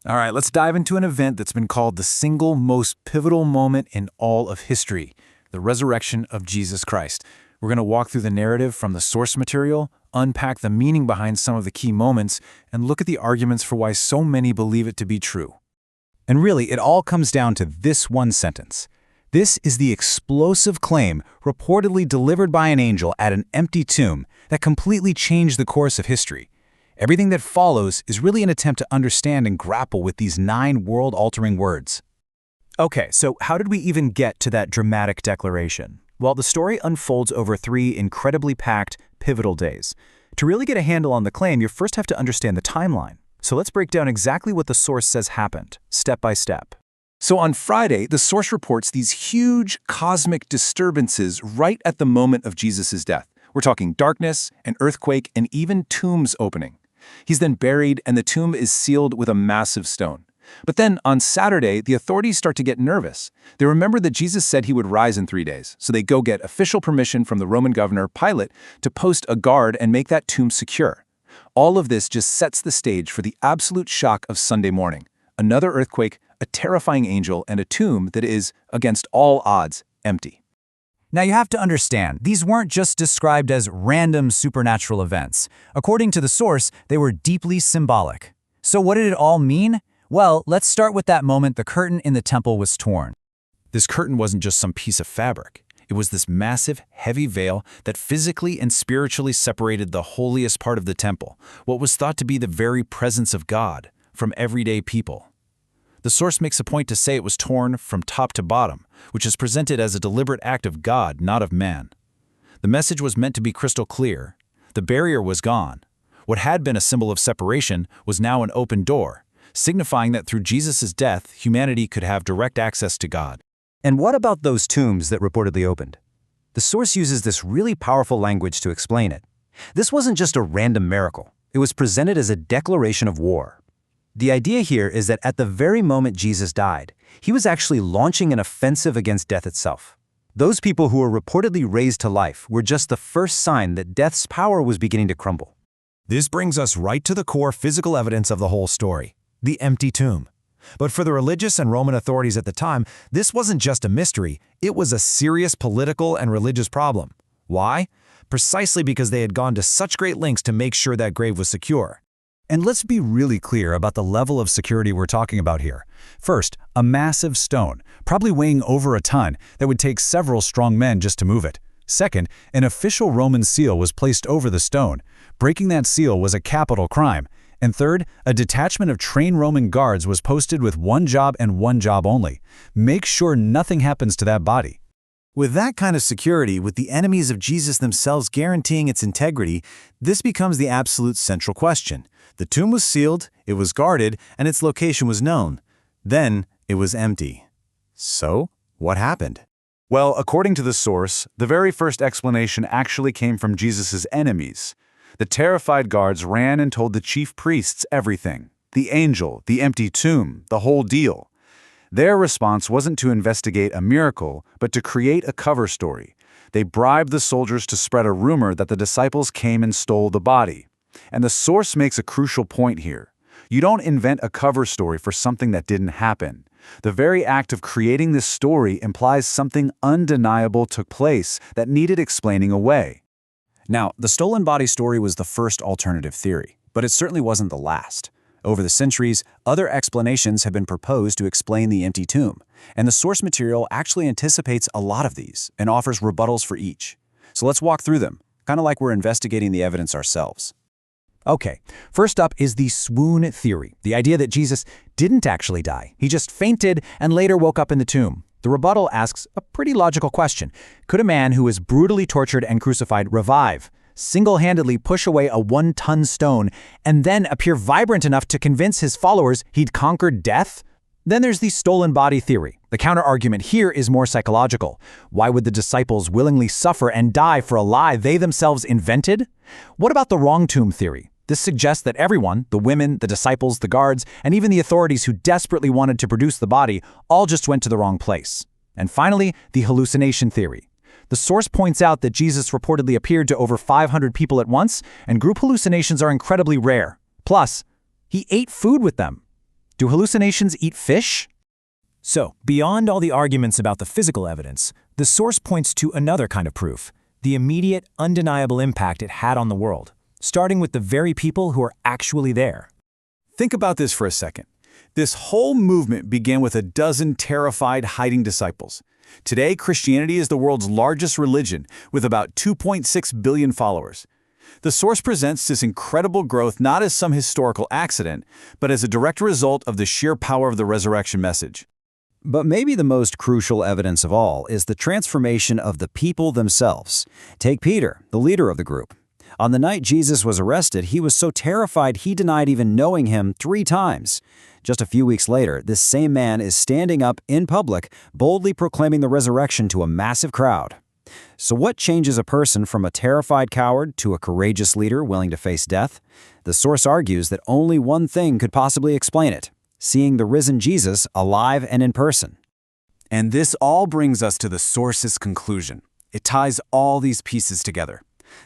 All right, let's dive into an event that's been called the single most pivotal moment in all of history, the resurrection of Jesus Christ. We're going to walk through the narrative from the source material, unpack the meaning behind some of the key moments, and look at the arguments for why so many believe it to be true. And really, it all comes down to this one sentence. This is the explosive claim reportedly delivered by an angel at an empty tomb that completely changed the course of history. Everything that follows is really an attempt to understand and grapple with these 9 world-altering words. Okay, so how did we even get to that dramatic declaration? Well, the story unfolds over 3 incredibly packed, pivotal days. To really get a handle on the claim, you first have to understand the timeline. So let's break down exactly what the source says happened, step by step. So on Friday, the source reports these huge cosmic disturbances right at the moment of Jesus' death. We're talking darkness, an earthquake, and even tombs opening. He's then buried, and the tomb is sealed with a massive stone. But then, on Saturday, the authorities start to get nervous. They remember that Jesus said he would rise in 3 days, so they go get official permission from the Roman governor, Pilate, to post a guard and make that tomb secure. All of this just sets the stage for the absolute shock of Sunday morning. Another earthquake, a terrifying angel, and a tomb that is, against all odds, empty. Now you have to understand, these weren't just described as random supernatural events. According to the source, they were deeply symbolic. So what did it all mean? Well, let's start with that moment the curtain in the temple was torn. This curtain wasn't just some piece of fabric. It was this massive, heavy veil that physically and spiritually separated the holiest part of the temple, what was thought to be the very presence of God, from everyday people. The source makes a point to say it was torn from top to bottom, which is presented as a deliberate act of God, not of man. The message was meant to be crystal clear. The barrier was gone. What had been a symbol of separation was now an open door, signifying that through Jesus' death, humanity could have direct access to God. And what about those tombs that reportedly opened? The source uses this really powerful language to explain it. This wasn't just a random miracle. It was presented as a declaration of war. The idea here is that at the very moment Jesus died, he was actually launching an offensive against death itself. Those people who were reportedly raised to life were just the first sign that death's power was beginning to crumble. This brings us right to the core physical evidence of the whole story, the empty tomb. But for the religious and Roman authorities at the time, this wasn't just a mystery, it was a serious political and religious problem. Why? Precisely because they had gone to such great lengths to make sure that grave was secure. And let's be really clear about the level of security we're talking about here. First, a massive stone, probably weighing over a ton, that would take several strong men just to move it. Second, an official Roman seal was placed over the stone. Breaking that seal was a capital crime. And third, a detachment of trained Roman guards was posted with one job and one job only: make sure nothing happens to that body. With that kind of security, with the enemies of Jesus themselves guaranteeing its integrity, this becomes the absolute central question. The tomb was sealed, it was guarded, and its location was known. Then, it was empty. So, what happened? Well, according to the source, the very first explanation actually came from Jesus' enemies. The terrified guards ran and told the chief priests everything. The angel, the empty tomb, the whole deal. Their response wasn't to investigate a miracle, but to create a cover story. They bribed the soldiers to spread a rumor that the disciples came and stole the body. And the source makes a crucial point here. You don't invent a cover story for something that didn't happen. The very act of creating this story implies something undeniable took place that needed explaining away. Now, the stolen body story was the first alternative theory, but it certainly wasn't the last. Over the centuries, other explanations have been proposed to explain the empty tomb, and the source material actually anticipates a lot of these and offers rebuttals for each. So let's walk through them, kind of like we're investigating the evidence ourselves. Okay, first up is the swoon theory, the idea that Jesus didn't actually die. He just fainted and later woke up in the tomb. The rebuttal asks a pretty logical question. Could a man who was brutally tortured and crucified revive, single-handedly push away a 1-ton stone, and then appear vibrant enough to convince his followers he'd conquered death? Then there's the stolen body theory. The counter-argument here is more psychological. Why would the disciples willingly suffer and die for a lie they themselves invented? What about the wrong tomb theory? This suggests that everyone, the women, the disciples, the guards, and even the authorities who desperately wanted to produce the body, all just went to the wrong place. And finally, the hallucination theory. The source points out that Jesus reportedly appeared to over 500 people at once, and group hallucinations are incredibly rare. Plus, he ate food with them. Do hallucinations eat fish? So, beyond all the arguments about the physical evidence, the source points to another kind of proof, the immediate, undeniable impact it had on the world, starting with the very people who are actually there. Think about this for a second. This whole movement began with a dozen terrified, hiding disciples. Today, Christianity is the world's largest religion, with about 2.6 billion followers. The source presents this incredible growth not as some historical accident, but as a direct result of the sheer power of the resurrection message. But maybe the most crucial evidence of all is the transformation of the people themselves. Take Peter, the leader of the group. On the night Jesus was arrested, he was so terrified he denied even knowing him 3 times. Just a few weeks later, this same man is standing up in public, boldly proclaiming the resurrection to a massive crowd. So what changes a person from a terrified coward to a courageous leader willing to face death? The source argues that only one thing could possibly explain it: seeing the risen Jesus alive and in person. And this all brings us to the source's conclusion. It ties all these pieces together.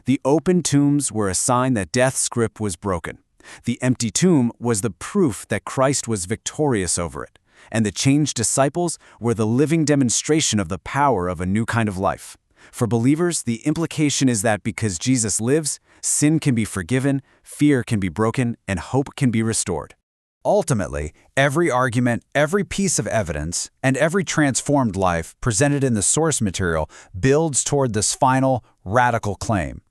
The open tombs were a sign that death's grip was broken. The empty tomb was the proof that Christ was victorious over it. And the changed disciples were the living demonstration of the power of a new kind of life. For believers, the implication is that because Jesus lives, sin can be forgiven, fear can be broken, and hope can be restored. Ultimately, every argument, every piece of evidence, and every transformed life presented in the source material builds toward this final, radical claim.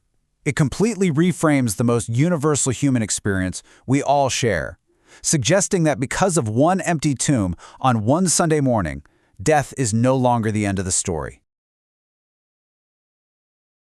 It completely reframes the most universal human experience we all share, suggesting that because of one empty tomb on one Sunday morning, death is no longer the end of the story.